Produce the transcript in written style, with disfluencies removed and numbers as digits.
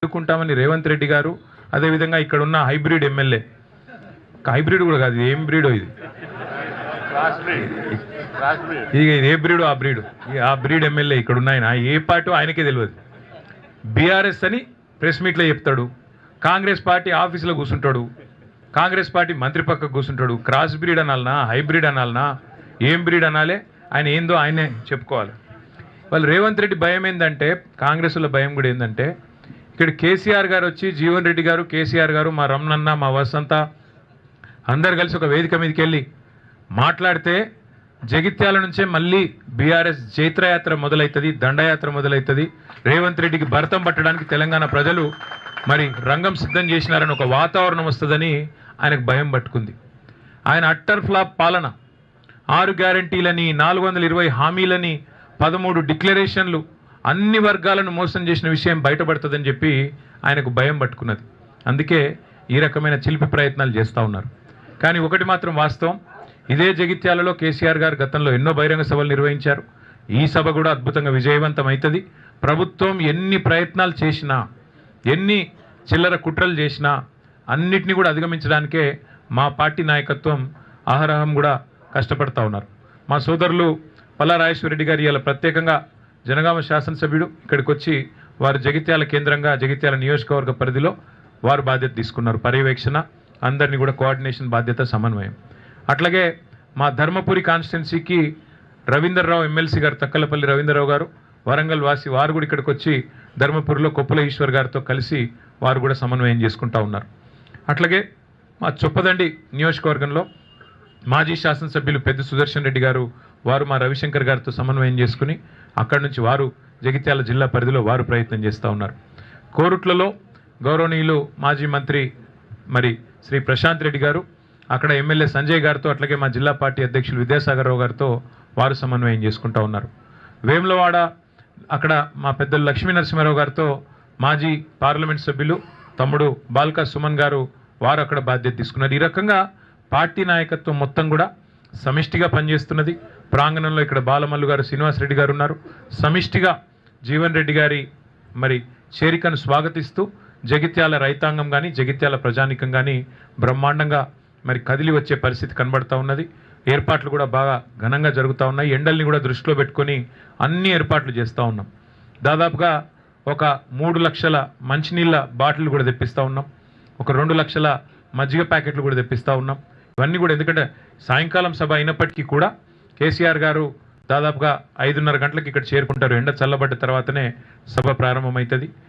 ఎన్నుకుంటామని రేవంత్ రెడ్డి గారు అదేవిధంగా ఇక్కడ ఉన్న హైబ్రిడ్ ఎమ్మెల్యే హైబ్రిడ్ కూడా కాదు ఏం బ్రీడో ఇది ఏ బ్రీడో ఆ బ్రీడ్ ఎమ్మెల్యే ఇక్కడ ఉన్న ఆయన ఏ పార్టీ ఆయనకే తెలియదు. బీఆర్ఎస్ అని ప్రెస్ మీట్లో చెప్తాడు, కాంగ్రెస్ పార్టీ ఆఫీసులో కూర్చుంటాడు, కాంగ్రెస్ పార్టీ మంత్రి పక్కకు కూర్చుంటాడు. క్రాస్ బ్రీడ్ అనాలనా హైబ్రిడ్ అనాలనా ఏం బ్రీడ్ అనాలే ఆయన ఏందో ఆయనే చెప్పుకోవాలి. వాళ్ళు రేవంత్ రెడ్డి భయం ఏంటంటే కాంగ్రెస్లో భయం కూడా ఏంటంటే ఇక్కడ కేసీఆర్ గారు వచ్చి జీవన్ రెడ్డి గారు కేసీఆర్ గారు మా రమణన్న మా వసంత అందరు కలిసి ఒక వేదిక మీదకి వెళ్ళి మాట్లాడితే జగిత్యాల నుంచే మళ్ళీ బీఆర్ఎస్ జైత్రయాత్ర మొదలవుతుంది, దండయాత్ర మొదలవుతుంది, రేవంత్ రెడ్డికి భరతం పట్టడానికి తెలంగాణ ప్రజలు మరి రంగం సిద్ధం చేసినారని ఒక వాతావరణం వస్తుందని ఆయనకు భయం పట్టుకుంది. ఆయన అట్టర్ ఫ్లాప్ పాలన 6 గ్యారంటీలని 420 హామీలని 13 డిక్లరేషన్లు అన్ని వర్గాలను మోసం చేసిన విషయం బయటపడుతుందని చెప్పి ఆయనకు భయం పట్టుకున్నది. అందుకే ఈ రకమైన చిలిపి ప్రయత్నాలు చేస్తూ ఉన్నారు. కానీ ఒకటి మాత్రం వాస్తవం, ఇదే జగిత్యాలలో కేసీఆర్ గారు గతంలో ఎన్నో బహిరంగ సభలు నిర్వహించారు. ఈ సభ కూడా అద్భుతంగా విజయవంతం అవుతుంది. ప్రభుత్వం ఎన్ని ప్రయత్నాలు చేసినా ఎన్ని చిల్లర కుట్రలు చేసినా అన్నిటినీ కూడా అధిగమించడానికే మా పార్టీ నాయకత్వం అహరహం కూడా కష్టపడుతూ ఉన్నారు. మా సోదరులు పల్లా రాజేశ్వరరెడ్డి గారు ఇలా ప్రత్యేకంగా జనగామ శాసనసభ్యుడు ఇక్కడికి వచ్చి వారు జగిత్యాల కేంద్రంగా జగిత్యాల నియోజకవర్గ పరిధిలో వారు బాధ్యత తీసుకున్నారు. పర్యవేక్షణ అందరినీ కూడా కోఆర్డినేషన్ బాధ్యత సమన్వయం. అట్లాగే మా ధర్మపురి కాన్స్టిట్యున్సీకి రవీందర్రావు ఎమ్మెల్సీ గారు తక్కలపల్లి రవీందర్రావు గారు వరంగల్ వాసి వారు కూడా ఇక్కడికి వచ్చి ధర్మపురిలో కొప్పుల ఈశ్వర్ గారితో కలిసి వారు కూడా సమన్వయం చేసుకుంటూ ఉన్నారు. అట్లాగే మా చొప్పదండి నియోజకవర్గంలో మాజీ శాసనసభ్యులు పెద్ద సుదర్శన్ రెడ్డి గారు వారు మా రవిశంకర్ గారితో సమన్వయం చేసుకుని అక్కడి నుంచి వారు జగిత్యాల జిల్లా పరిధిలో వారు ప్రయత్నం చేస్తూ ఉన్నారు. కోరుట్లలో గౌరవనీయులు మాజీ మంత్రి మరి శ్రీ ప్రశాంత్ రెడ్డి గారు అక్కడ ఎమ్మెల్యే సంజయ్ గారితో అట్లాగే మా జిల్లా పార్టీ అధ్యక్షులు విద్యాసాగర్ రావు గారితో వారు సమన్వయం చేసుకుంటూ ఉన్నారు. వేములవాడ అక్కడ మా పెద్దలు లక్ష్మీ నరసింహారావు గారితో మాజీ పార్లమెంట్ సభ్యులు తమ్ముడు బాల్కా సుమన్ గారు వారు అక్కడ బాధ్యత తీసుకున్నారు. ఈ రకంగా పార్టీ నాయకత్వం మొత్తం కూడా సమిష్టిగా పనిచేస్తున్నది. ప్రాంగణంలో ఇక్కడ బాలమల్లు గారు శ్రీనివాసరెడ్డి గారు ఉన్నారు. సమిష్టిగా జీవన్ రెడ్డి గారి మరి చేరికను స్వాగతిస్తూ జగిత్యాల రైతాంగం కానీ జగిత్యాల ప్రజానికం కానీ బ్రహ్మాండంగా మరి కదిలి వచ్చే పరిస్థితి కనబడతా ఉన్నది. ఏర్పాట్లు కూడా బాగా ఘనంగా జరుగుతూ ఉన్నాయి. ఎండల్ని కూడా దృష్టిలో పెట్టుకొని అన్ని ఏర్పాట్లు చేస్తూ ఉన్నాం. దాదాపుగా ఒక 3 లక్షల మంచినీళ్ళ బాటిల్ కూడా తెప్పిస్తూ ఉన్నాం. ఒక 2 లక్షల మజ్జిగ ప్యాకెట్లు కూడా తెప్పిస్తూ ఉన్నాం. ఇవన్నీ కూడా ఎందుకంటే సాయంకాలం సభ అయినప్పటికీ కూడా కేసీఆర్ గారు దాదాపుగా 5:30 గంటలకు ఇక్కడ చేరుకుంటారు. ఎండ చల్లబడ్డ తర్వాతనే సభ ప్రారంభమవుతుంది.